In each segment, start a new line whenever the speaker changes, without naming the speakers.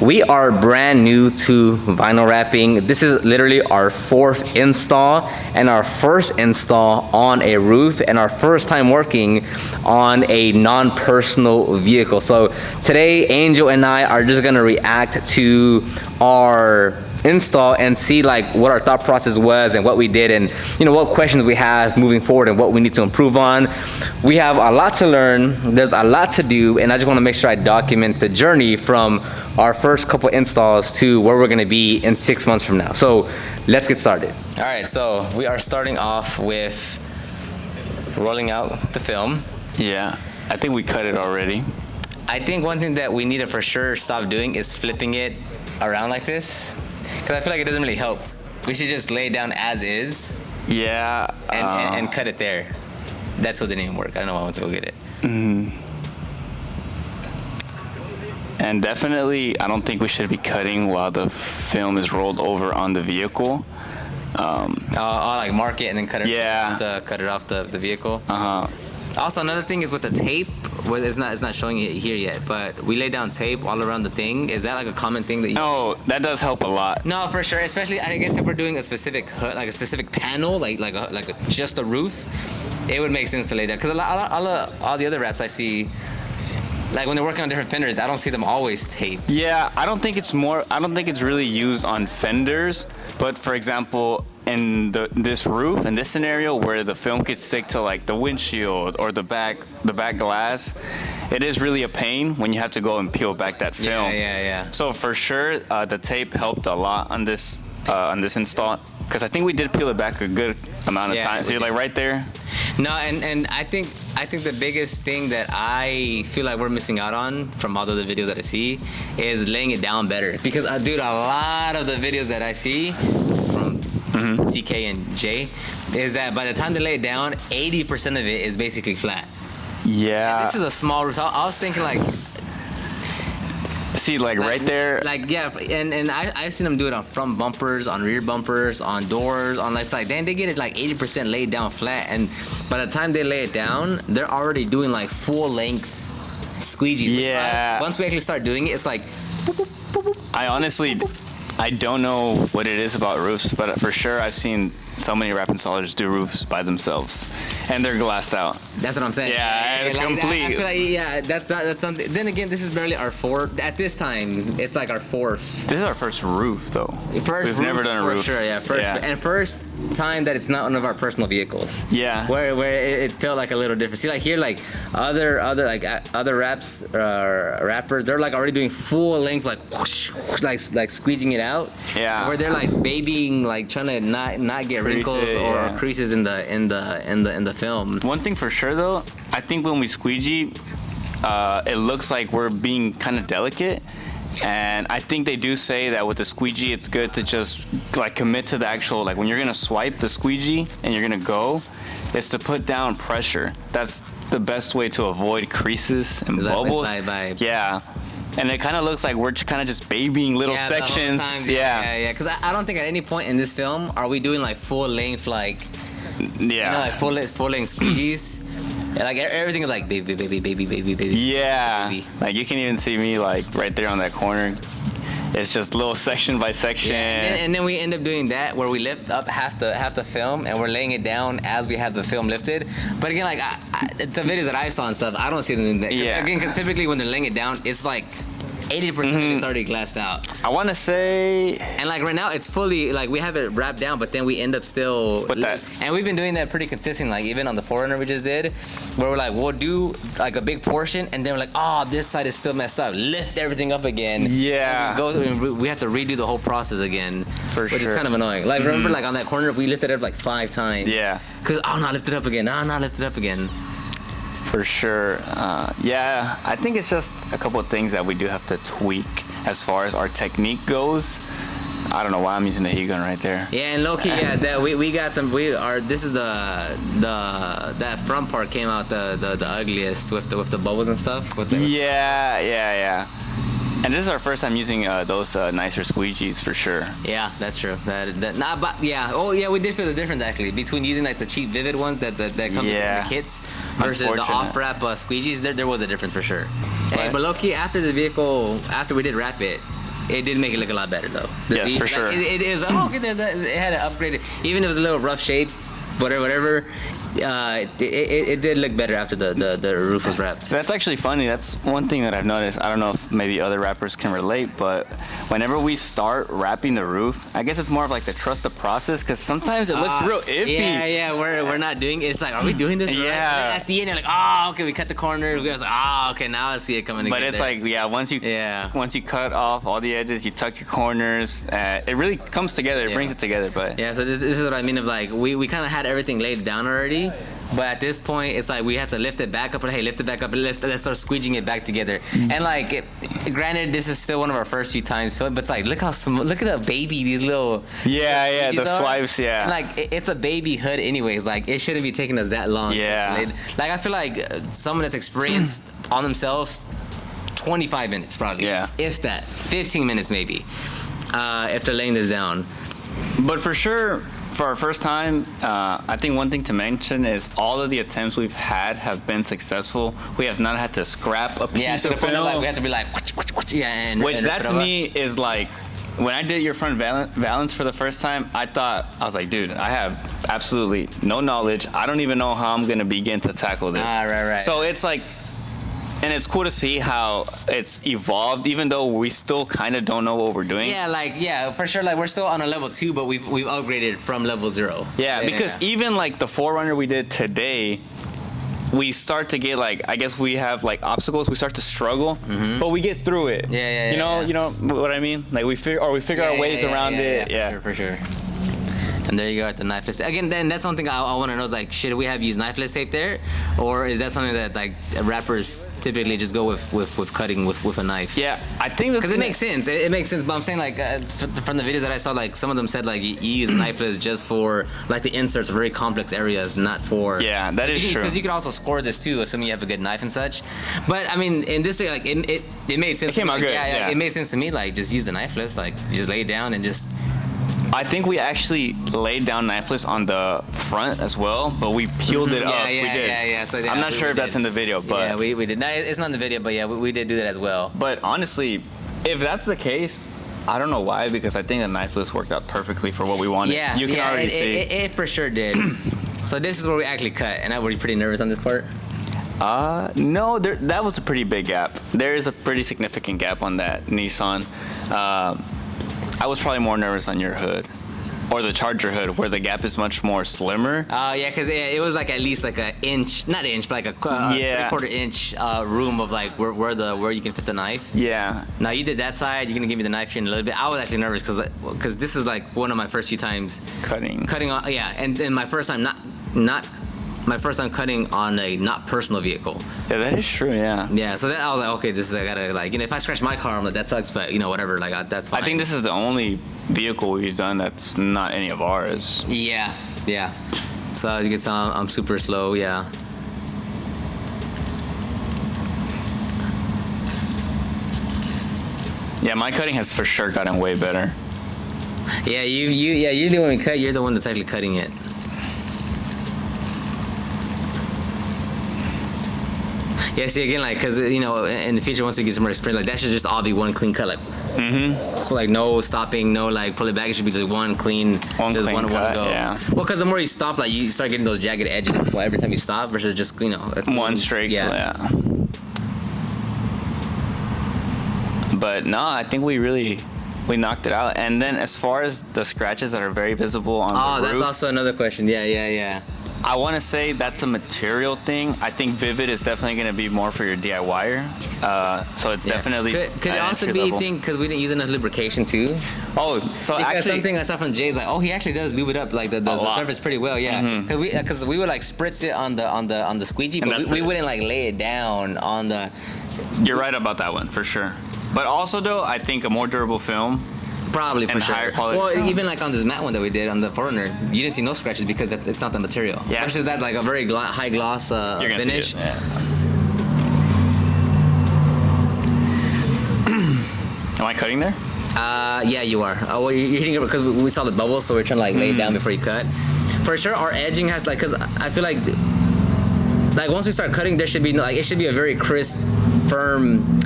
We are brand new to vinyl wrapping. This is literally our fourth install and our first install on a roof and our first time working on a non-personal vehicle. So today, Angel and I are just gonna react to our install and see like what our thought process was and what we did and what questions we have moving forward and what we need to improve on. We have a lot to learn, there's a lot to do, and I just want to make sure I document the journey from our first couple installs to where we're going to be in 6 months from now. So let's get started. All right, so we are starting off with rolling out the film.
Yeah, I think we cut it already.
I think one thing that we need to for sure stop doing is flipping it around like this, because I feel like it doesn't really help. We should just lay it down as is.
Yeah.
And cut it there. That's what didn't even work. I don't know why I went to go get it.
And definitely, I don't think we should be cutting while the film is rolled over on the vehicle.
I'll like mark it and then cut it.
Yeah.
Cut it off the vehicle. Also, another thing is with the tape. Well, it's not showing it here yet, but we lay down tape all around the thing. Is that like a common thing that you?
No, that does help a lot.
No, for sure. Especially, I guess if we're doing a specific hood, like a specific panel, just a roof, it would make sense to lay down. Because all the other wraps I see, like when they're working on different fenders, I don't see them always taped.
Yeah, I don't think it's really used on fenders. But for example, in this roof, in this scenario where the film could stick to like the windshield or the back glass, it is really a pain when you have to go and peel back that film.
Yeah.
So for sure, the tape helped a lot on this install, because I think we did peel it back a good amount of time. So you're like right there.
No, and I think the biggest thing that I feel like we're missing out on from all of the videos that I see is laying it down better. Because dude, a lot of the videos that I see from CK and Jay is that by the time they lay it down, 80% of it is basically flat.
Yeah.
And this is a small roof. So I was thinking like,
see, like right there.
Like, yeah, and I've seen them do it on front bumpers, on rear bumpers, on doors, on lights. Like, then they get it like 80% laid down flat. And by the time they lay it down, they're already doing like full length squeegee.
Yeah.
Once we actually start doing it, it's like.
I don't know what it is about roofs, but for sure I've seen so many wrap installers do roofs by themselves, and they're glassed out.
That's what I'm saying.
Yeah, complete.
I feel like, that's something. Then again, this is barely our fourth. At this time, it's like our fourth.
This is our first roof, though.
We've
never done a roof.
For sure, yeah. First time that it's not one of our personal vehicles.
Yeah.
Where it felt like a little different. See, like here, like other rappers, they're like already doing full length, like whoosh, whoosh, like squeeging it out.
Yeah.
Where they're like babying, like trying to not get wrinkles or creases in the film.
One thing for sure though, I think when we squeegee, it looks like we're being kind of delicate, and I think they do say that with the squeegee, it's good to just like commit to the actual, like when you're gonna swipe the squeegee and you're gonna go, is to put down pressure. That's the best way to avoid creases and bubbles. Yeah. And it kind of looks like we're kind of just babying little sections.
Yeah. Because I don't think at any point in this film are we doing like full length, like like full length squeegees. Like everything is like baby.
Yeah.
Baby.
Like you can even see me like right there on that corner. It's just little section by section.
Yeah, and then we end up doing that where we lift up half the film and we're laying it down as we have the film lifted. But again, like the videos that I saw and stuff, I don't see them in that.
Yeah.
Again, because typically when they're laying it down, it's like 80% of it's already glassed out.
I want to say.
And like right now, it's fully like we have it wrapped down, but then we end up still. And we've been doing that pretty consistent. Like even on the 4Runner we just did, where we're like we'll do like a big portion, and then we're like, oh, this side is still messed up. Lift everything up again.
Yeah.
We have to redo the whole process again.
Which
is kind of annoying. Like remember, like on that corner, we lifted it up like 5 times.
Yeah.
Cause not lift it up again. Not lift it up again.
For sure. Yeah, I think it's just a couple of things that we do have to tweak as far as our technique goes. I don't know why I'm using the heat gun right there.
Yeah, and low key, that we got some. This is that front part came out the ugliest with the bubbles and stuff.
Yeah. And this is our first time using those nicer squeegees for sure.
Yeah, that's true. But yeah. Oh yeah, we did feel the difference actually between using like the cheap Vivid ones that come in the kits versus the off-wrap squeegees. There was a difference for sure. Hey, but low key after we did wrap it, it did make it look a lot better though.
Yes, for sure.
It is. Oh, okay, it had an upgraded. Even if it was a little rough shape, whatever. It did look better after the roof was wrapped.
That's actually funny. That's one thing that I've noticed. I don't know if maybe other rappers can relate, but whenever we start wrapping the roof, I guess it's more of like to trust the process, because sometimes it looks real iffy.
Yeah, we're not doing it. It's like, are we doing this?
Yeah.
Right? At the end, you're like, oh, okay, we cut the corners. We was like, oh, okay, now I see it coming together.
But it's like, once you cut off all the edges, you tuck your corners, it really comes together. It brings it together. But
yeah, so this is what I mean of like, we kind of had everything laid down already. But at this point, it's like we have to lift it back up. And hey, lift it back up, and let's start squeegeeing it back together. And like, granted, this is still one of our first few times, but it's like, look at the baby, these little
the swipes,
Like it's a baby hood, anyways. Like it shouldn't be taking us that long.
Yeah.
Like I feel like someone that's experienced on themselves, 25 minutes probably.
Yeah.
If that, 15 minutes maybe, if they're laying this down.
But for sure, for our first time, I think one thing to mention is all of the attempts we've had have been successful. We have not had to scrap a piece of film.
Like, we have to be like,
which that to me is like, when I did your front valance for the first time, I was like, dude, I have absolutely no knowledge. I don't even know how I'm gonna begin to tackle this.
Right.
So it's like, and it's cool to see how it's evolved, even though we still kind of don't know what we're doing.
Yeah, for sure. Like we're still on a level 2, but we've upgraded from level 0.
Yeah, because even like the Forerunner we did today, we start to get like, I guess we have like obstacles. We start to struggle, but we get through it.
Yeah.
You know what I mean? Like we figure our ways around it. Yeah,
for sure. And there you go at the knifeless. Again, then that's something I want to know is like, should we have used knifeless tape there, or is that something that like rappers typically just go with cutting with a knife?
Yeah, I think
because it makes sense. It makes sense. But I'm saying like from the videos that I saw, like some of them said like you use knifeless just for like the inserts of very complex areas, not for.
Yeah, that is true.
Because you could also score this too, assuming you have a good knife and such. But I mean, in this like it made sense.
It came out good.
Yeah, it made sense to me. Like just use the knifeless. Like you just lay it down and just.
I think we actually laid down knifeless on the front as well, but we peeled it up. We did.
Yeah. So
I'm not sure if that's in the video, but
yeah, we did. No, it's not in the video, but yeah, we did do that as well.
But honestly, if that's the case, I don't know why, because I think the knifeless worked out perfectly for what we wanted.
Yeah,
you can already see.
It for sure did. So this is where we actually cut, and I was pretty nervous on this part.
No, that was a pretty big gap. There is a pretty significant gap on that Nissan. I was probably more nervous on your hood, or the Charger hood, where the gap is much more slimmer.
Oh yeah, because it was like at least like an inch, not inch, but like a 3/4 inch room of like where you can fit the knife.
Yeah.
Now you did that side. You're gonna give me the knife here in a little bit. I was actually nervous because this is like one of my first few times cutting on. Yeah, and my first time my first time cutting on a not personal vehicle.
Yeah, that is true. Yeah.
Yeah. So then I was like, okay, I gotta like, if I scratch my car, I'm like, that sucks, but whatever, like that's fine.
I think this is the only vehicle we've done that's not any of ours.
Yeah. So as you can tell, I'm super slow. Yeah.
Yeah, my cutting has for sure gotten way better.
Yeah, usually when we cut, you're the one that's actually cutting it. Yeah, see again, like, cause in the future, once we get some more experience, like that should just all be one clean cut, like, like no stopping, no like pull it back. It should be just one clean
cut.
Go.
Yeah.
Well, cause the more you stop, like you start getting those jagged edges. Well, every time you stop, versus just
one straight. Yeah. But no, I think we knocked it out. And then as far as the scratches that are very visible on the roof,
that's also another question. Yeah.
I want to say that's a material thing. I think Vivid is definitely going to be more for your DIYer. So it's definitely.
Could it also be a thing because we didn't use enough lubrication too?
Oh, so
because
actually,
something I saw from Jay's like, he actually does lube it up like the surface pretty well. Yeah, because we would like spritz it on the squeegee, but we wouldn't like lay it down on the.
You're right about that one for sure. But also though, I think a more durable film.
Probably for sure.
Higher quality.
Well, even like on this matte one that we did on the Forerunner, you didn't see no scratches because it's not the material.
Yeah.
Versus that like a very high gloss finish.
Yeah. Am I cutting there?
Yeah, you are. Well, you're hitting it because we saw the bubbles, so we're trying to like lay it down before you cut. For sure, our edging has like, cause I feel like once we start cutting, there should be it should be a very crisp, firm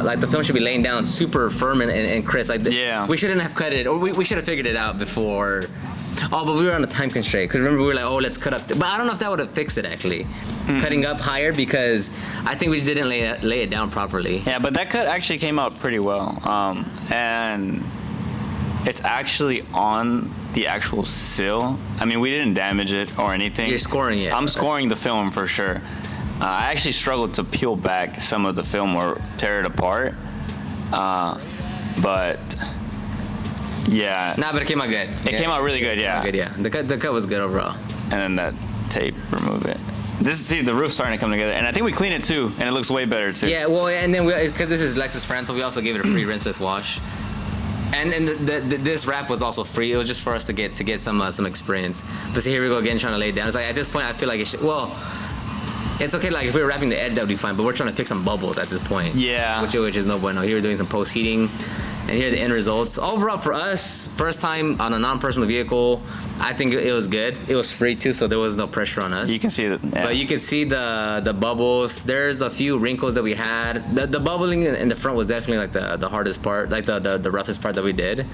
like the film should be laying down super firm and crisp. Like
Yeah.
we shouldn't have cut it, or we should have figured it out before. Oh, but we were on a time constraint because remember we were like, oh, let's cut up. But I don't know if that would have fixed it actually, cutting up higher, because I think we just didn't lay it down properly.
Yeah, but that cut actually came out pretty well. And it's actually on the actual sill. I mean, we didn't damage it or anything.
You're scoring it.
I'm scoring the film for sure. I actually struggled to peel back some of the film or tear it apart. But yeah.
Nah, but it came out good.
It came out really good, yeah.
Good, yeah. The cut was good overall.
And then that tape, remove it. See, the roof's starting to come together. And I think we cleaned it too, and it looks way better too.
Yeah, well, and then because this is Lexus friend, so we also gave it a free rinseless wash. And this wrap was also free. It was just for us to get some experience. But see, here we go again, trying to lay it down. It's like at this point, I feel like it should. Well, it's okay. Like if we were wrapping the edge, that would be fine. But we're trying to fix some bubbles at this point.
Yeah.
Which is no bueno. Here we're doing some post heating, and here are the end results. Overall, for us, first time on a non-personal vehicle, I think it was good. It was free too, so there was no pressure on us.
You can see that. Yeah.
But you can see the bubbles. There's a few wrinkles that we had. The bubbling in the front was definitely like the hardest part, like the roughest part that we did.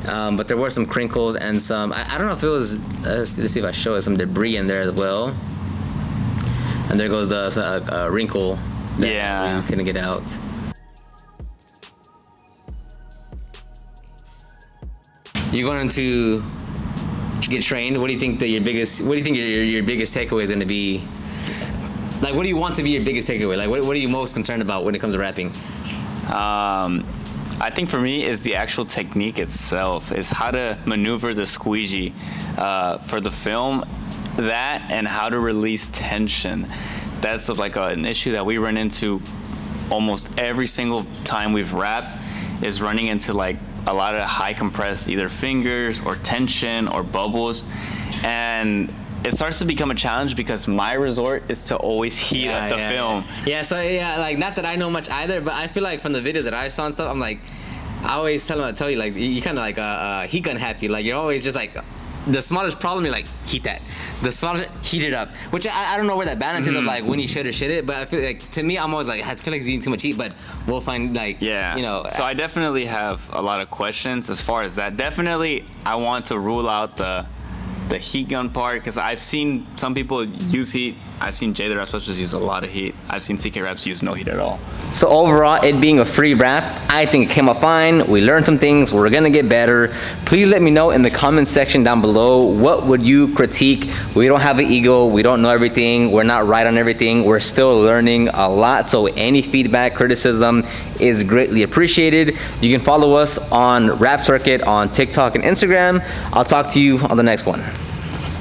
But there were some crinkles and some, I don't know if it was, let's see if I show it, some debris in there as well. And there goes the wrinkle that
Yeah.
we couldn't get out. You're going to get trained. What do you think that your biggest takeaway is going to be? Like, what do you want to be your biggest takeaway? Like, what are you most concerned about when it comes to rapping?
I think for me is the actual technique itself, is how to maneuver the squeegee for the film, that and how to release tension. That's like an issue that we run into almost every single time we've rapped, is running into like a lot of high compressed either fingers or tension or bubbles, and it starts to become a challenge because my resort is to always heat up the film.
Yeah, so like not that I know much either, but I feel like from the videos that I saw and stuff, I'm like, I always tell you like you kind of like heat gun happy. Like you're always just like the smallest problem, you're like heat that. The smallest, heat it up. Which I don't know where that balance is of like when you should or shouldn't. But I feel like to me, I'm always like I feel like it's eating too much heat. But we'll find like you know.
So I definitely have a lot of questions as far as that. Definitely, I want to rule out the heat gun part, because I've seen some people use heat. I've seen Jay the Rap Specialist use a lot of heat. I've seen CK Raps use no heat at all.
So overall, it being a free rap, I think it came out fine. We learned some things. We're gonna get better. Please let me know in the comment section down below, what would you critique? We don't have an ego. We don't know everything. We're not right on everything. We're still learning a lot. So any feedback, criticism is greatly appreciated. You can follow us on Rap Circuit on TikTok and Instagram. I'll talk to you on the next one.